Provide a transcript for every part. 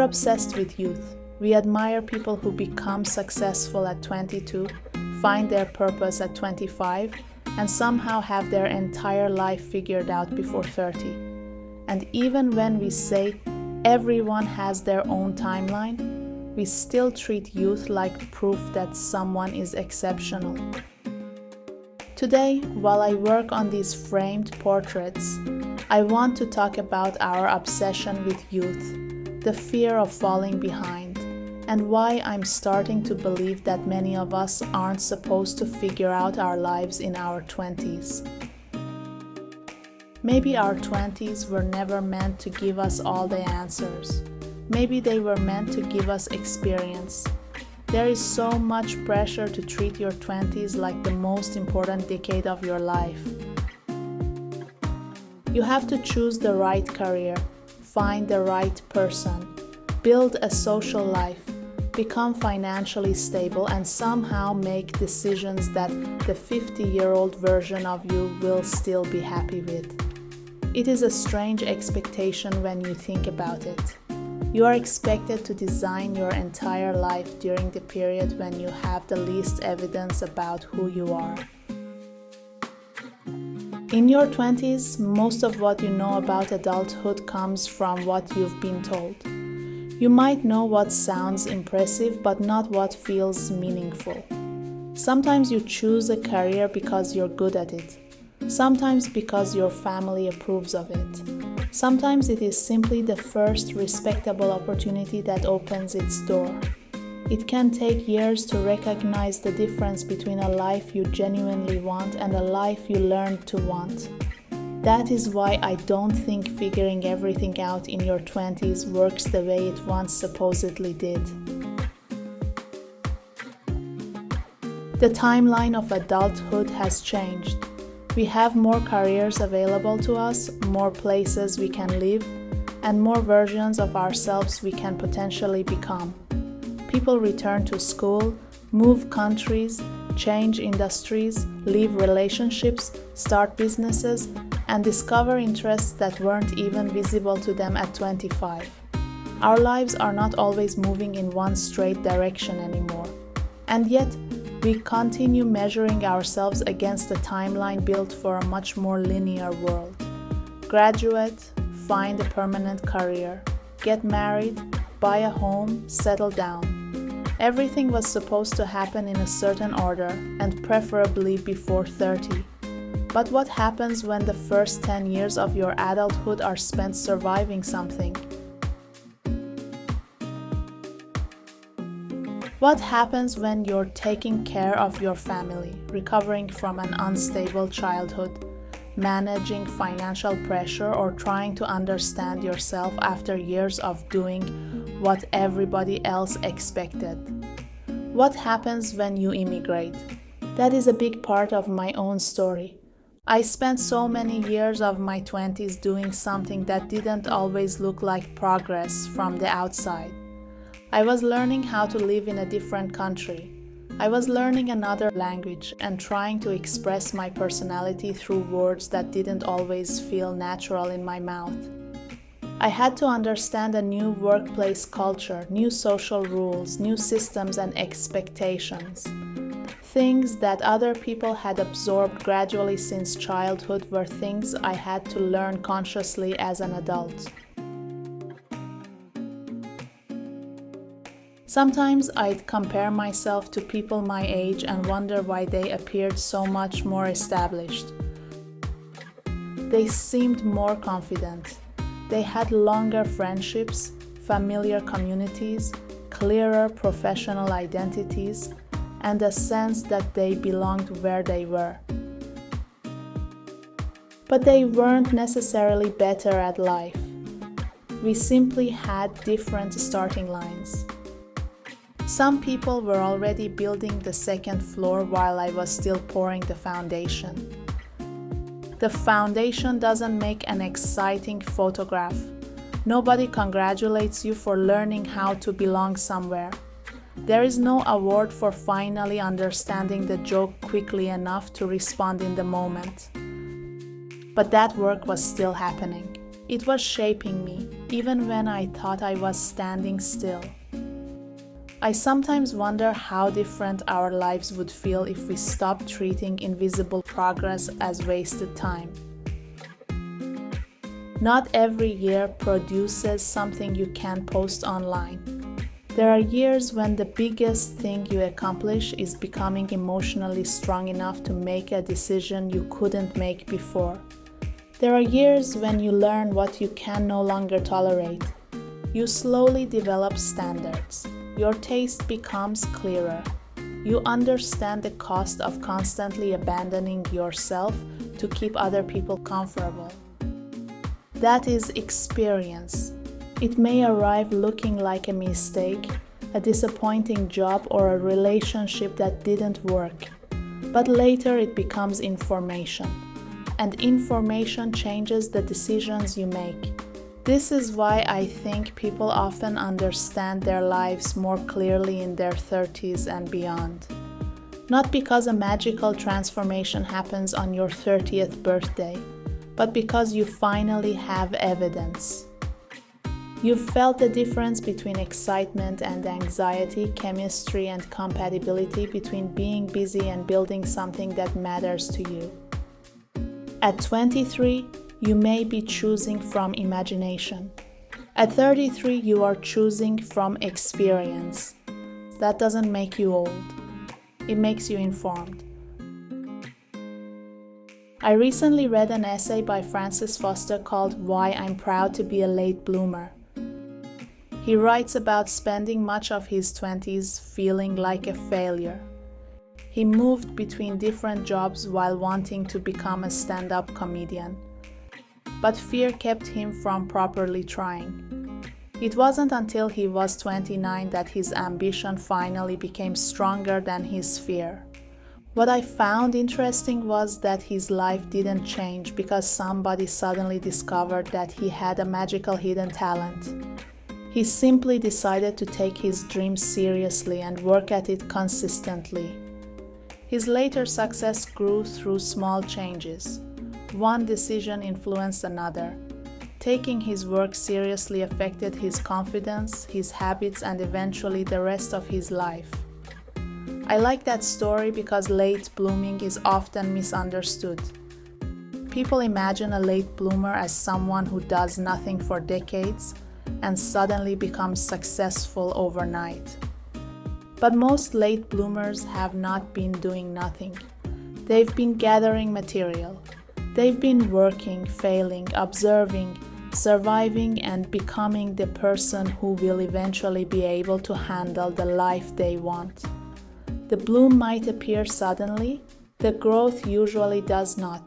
obsessed with youth. We admire people who become successful at 22, find their purpose at 25, and somehow have their entire life figured out before 30. And even when we say everyone has their own timeline, we still treat youth like proof that someone is exceptional. Today, while I work on these framed portraits, I want to talk about our obsession with youth, the fear of falling behind, and why I'm starting to believe that many of us aren't supposed to figure out our lives in our 20s. Maybe our 20s were never meant to give us all the answers. Maybe they were meant to give us experience. There is so much pressure to treat your 20s like the most important decade of your life. You have to choose the right career, find the right person, build a social life, become financially stable, and somehow make decisions that the 50-year-old version of you will still be happy with. It is a strange expectation when you think about it. You are expected to design your entire life during the period when you have the least evidence about who you are. In your 20s, most of what you know about adulthood comes from what you've been told. You might know what sounds impressive, but not what feels meaningful. Sometimes you choose a career because you're good at it. Sometimes because your family approves of it. Sometimes it is simply the first respectable opportunity that opens its door. It can take years to recognize the difference between a life you genuinely want and a life you learned to want. That is why I don't think figuring everything out in your 20s works the way it once supposedly did. The timeline of adulthood has changed. We have more careers available to us, more places we can live, and more versions of ourselves we can potentially become. People return to school, move countries, change industries, leave relationships, start businesses, and discover interests that weren't even visible to them at 25. Our lives are not always moving in one straight direction anymore. And yet, we continue measuring ourselves against a timeline built for a much more linear world. Graduate, find a permanent career, get married, buy a home, settle down. Everything was supposed to happen in a certain order, and preferably before 30. But what happens when the first 10 years of your adulthood are spent surviving something? What happens when you're taking care of your family, recovering from an unstable childhood, managing financial pressure, or trying to understand yourself after years of doing what everybody else expected? What happens when you immigrate? That is a big part of my own story. I spent so many years of my 20s doing something that didn't always look like progress from the outside. I was learning how to live in a different country. I was learning another language and trying to express my personality through words that didn't always feel natural in my mouth. I had to understand a new workplace culture, new social rules, new systems and expectations. Things that other people had absorbed gradually since childhood were things I had to learn consciously as an adult. Sometimes I'd compare myself to people my age and wonder why they appeared so much more established. They seemed more confident. They had longer friendships, familiar communities, clearer professional identities, and a sense that they belonged where they were. But they weren't necessarily better at life. We simply had different starting lines. Some people were already building the second floor while I was still pouring the foundation. The foundation doesn't make an exciting photograph. Nobody congratulates you for learning how to belong somewhere. There is no award for finally understanding the joke quickly enough to respond in the moment. But that work was still happening. It was shaping me, even when I thought I was standing still. I sometimes wonder how different our lives would feel if we stopped treating invisible progress as wasted time. Not every year produces something you can post online. There are years when the biggest thing you accomplish is becoming emotionally strong enough to make a decision you couldn't make before. There are years when you learn what you can no longer tolerate. You slowly develop standards. Your taste becomes clearer. You understand the cost of constantly abandoning yourself to keep other people comfortable. That is experience. It may arrive looking like a mistake, a disappointing job, or a relationship that didn't work. But later it becomes information. And information changes the decisions you make. This is why I think people often understand their lives more clearly in their 30s and beyond. Not because a magical transformation happens on your 30th birthday, but because you finally have evidence. You've felt the difference between excitement and anxiety, chemistry and compatibility, between being busy and building something that matters to you. At 23, you may be choosing from imagination. At 33, you are choosing from experience. That doesn't make you old. It makes you informed. I recently read an essay by Francis Foster called "Why I'm Proud to Be a Late Bloomer." He writes about spending much of his 20s feeling like a failure. He moved between different jobs while wanting to become a stand-up comedian. But fear kept him from properly trying. It wasn't until he was 29 that his ambition finally became stronger than his fear. What I found interesting was that his life didn't change because somebody suddenly discovered that he had a magical hidden talent. He simply decided to take his dreams seriously and work at it consistently. His later success grew through small changes. One decision influenced another. Taking his work seriously affected his confidence, his habits, and eventually the rest of his life. I like that story because late blooming is often misunderstood. People imagine a late bloomer as someone who does nothing for decades and suddenly becomes successful overnight. But most late bloomers have not been doing nothing. They've been gathering material. They've been working, failing, observing, surviving, and becoming the person who will eventually be able to handle the life they want. The bloom might appear suddenly, the growth usually does not.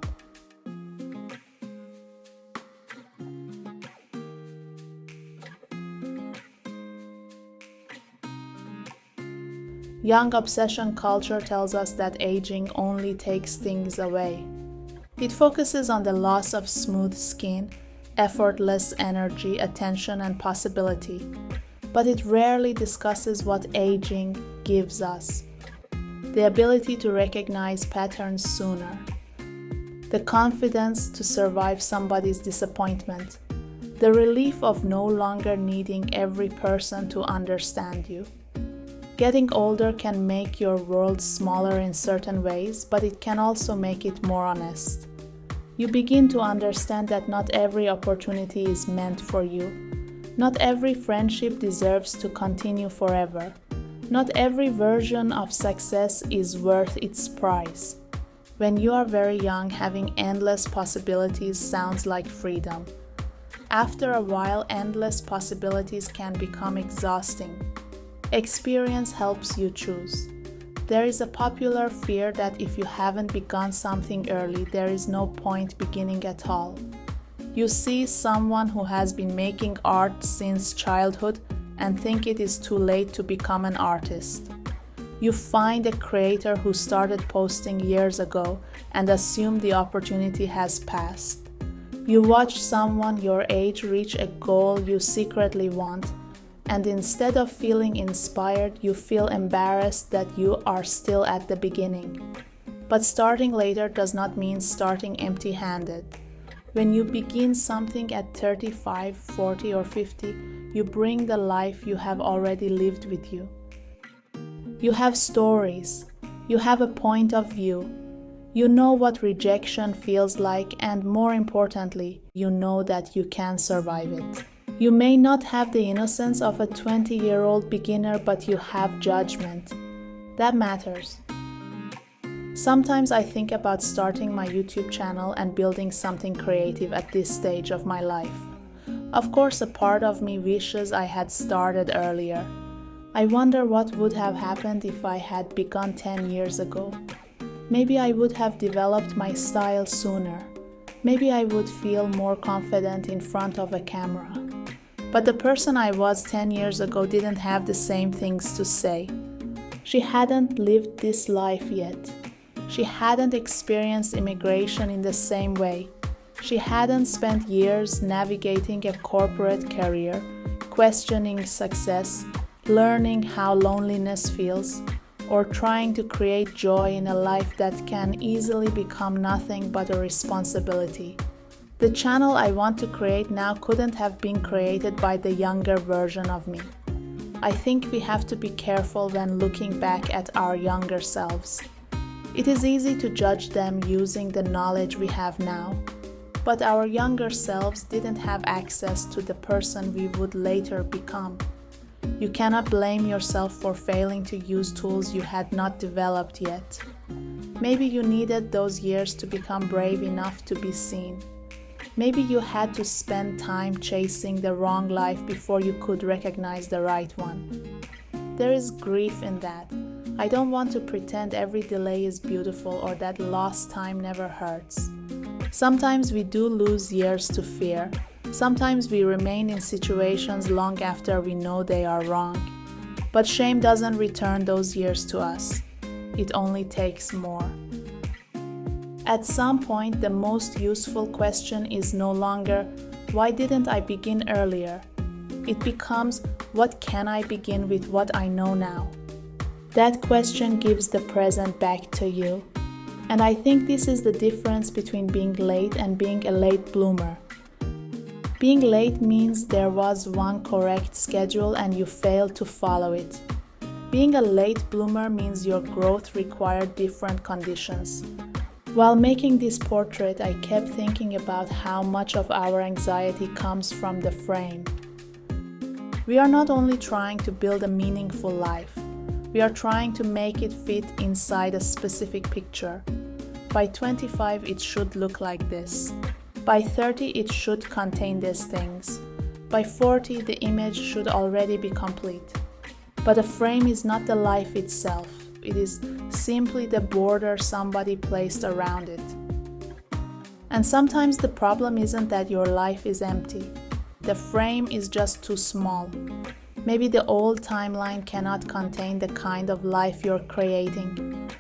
Young obsession culture tells us that aging only takes things away. It focuses on the loss of smooth skin, effortless energy, attention, and possibility. But it rarely discusses what aging gives us. The ability to recognize patterns sooner. The confidence to survive somebody's disappointment. The relief of no longer needing every person to understand you. Getting older can make your world smaller in certain ways, but it can also make it more honest. You begin to understand that not every opportunity is meant for you. Not every friendship deserves to continue forever. Not every version of success is worth its price. When you are very young, having endless possibilities sounds like freedom. After a while, endless possibilities can become exhausting. Experience helps you choose. There is a popular fear that if you haven't begun something early, there is no point beginning at all. You see someone who has been making art since childhood and think it is too late to become an artist. You find a creator who started posting years ago and assume the opportunity has passed. You watch someone your age reach a goal you secretly want, and instead of feeling inspired, you feel embarrassed that you are still at the beginning. But starting later does not mean starting empty-handed. When you begin something at 35, 40, or 50, you bring the life you have already lived with you. You have stories. You have a point of view. You know what rejection feels like, and more importantly, you know that you can survive it. You may not have the innocence of a 20-year-old beginner, but you have judgment. That matters. Sometimes I think about starting my YouTube channel and building something creative at this stage of my life. Of course, a part of me wishes I had started earlier. I wonder what would have happened if I had begun 10 years ago. Maybe I would have developed my style sooner. Maybe I would feel more confident in front of a camera. But the person I was 10 years ago didn't have the same things to say. She hadn't lived this life yet. She hadn't experienced immigration in the same way. She hadn't spent years navigating a corporate career, questioning success, learning how loneliness feels, or trying to create joy in a life that can easily become nothing but a responsibility. The channel I want to create now couldn't have been created by the younger version of me. I think we have to be careful when looking back at our younger selves. It is easy to judge them using the knowledge we have now, but our younger selves didn't have access to the person we would later become. You cannot blame yourself for failing to use tools you had not developed yet. Maybe you needed those years to become brave enough to be seen. Maybe you had to spend time chasing the wrong life before you could recognize the right one. There is grief in that. I don't want to pretend every delay is beautiful or that lost time never hurts. Sometimes we do lose years to fear. Sometimes we remain in situations long after we know they are wrong. But shame doesn't return those years to us. It only takes more. At some point, the most useful question is no longer, why didn't I begin earlier? It becomes, what can I begin with what I know now? That question gives the present back to you. And I think this is the difference between being late and being a late bloomer. Being late means there was one correct schedule and you failed to follow it. Being a late bloomer means your growth required different conditions. While making this portrait, I kept thinking about how much of our anxiety comes from the frame. We are not only trying to build a meaningful life, we are trying to make it fit inside a specific picture. By 25, it should look like this. By 30, it should contain these things. By 40, the image should already be complete. But a frame is not the life itself. It is simply the border somebody placed around it. And sometimes the problem isn't that your life is empty. The frame is just too small. Maybe the old timeline cannot contain the kind of life you're creating.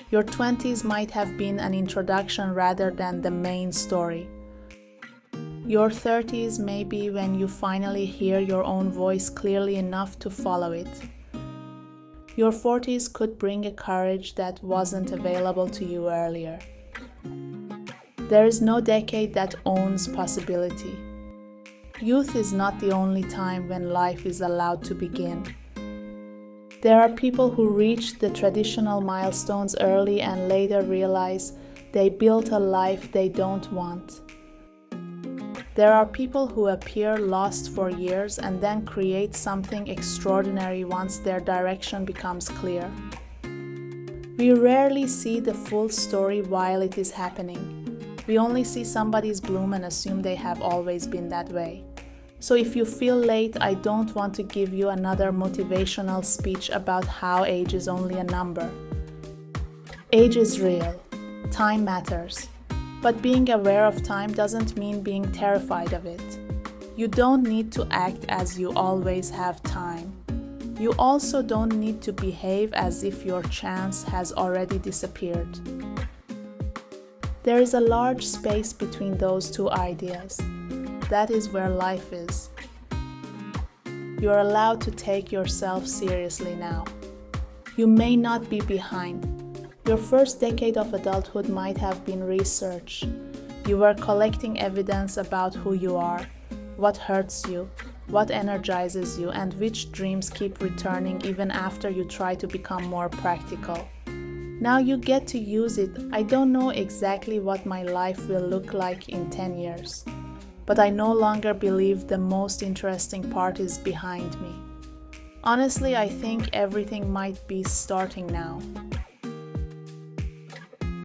Your 20s might have been an introduction rather than the main story. Your 30s may be when you finally hear your own voice clearly enough to follow it. Your 40s could bring a courage that wasn't available to you earlier. There is no decade that owns possibility. Youth is not the only time when life is allowed to begin. There are people who reach the traditional milestones early and later realize they built a life they don't want. There are people who appear lost for years and then create something extraordinary once their direction becomes clear. We rarely see the full story while it is happening. We only see somebody's bloom and assume they have always been that way. So if you feel late, I don't want to give you another motivational speech about how age is only a number. Age is real. Time matters. But being aware of time doesn't mean being terrified of it. You don't need to act as you always have time. You also don't need to behave as if your chance has already disappeared. There is a large space between those two ideas. That is where life is. You are allowed to take yourself seriously now. You may not be behind. Your first decade of adulthood might have been research. You were collecting evidence about who you are, what hurts you, what energizes you, and which dreams keep returning even after you try to become more practical. Now you get to use it. I don't know exactly what my life will look like in 10 years, but I no longer believe the most interesting part is behind me. Honestly, I think everything might be starting now.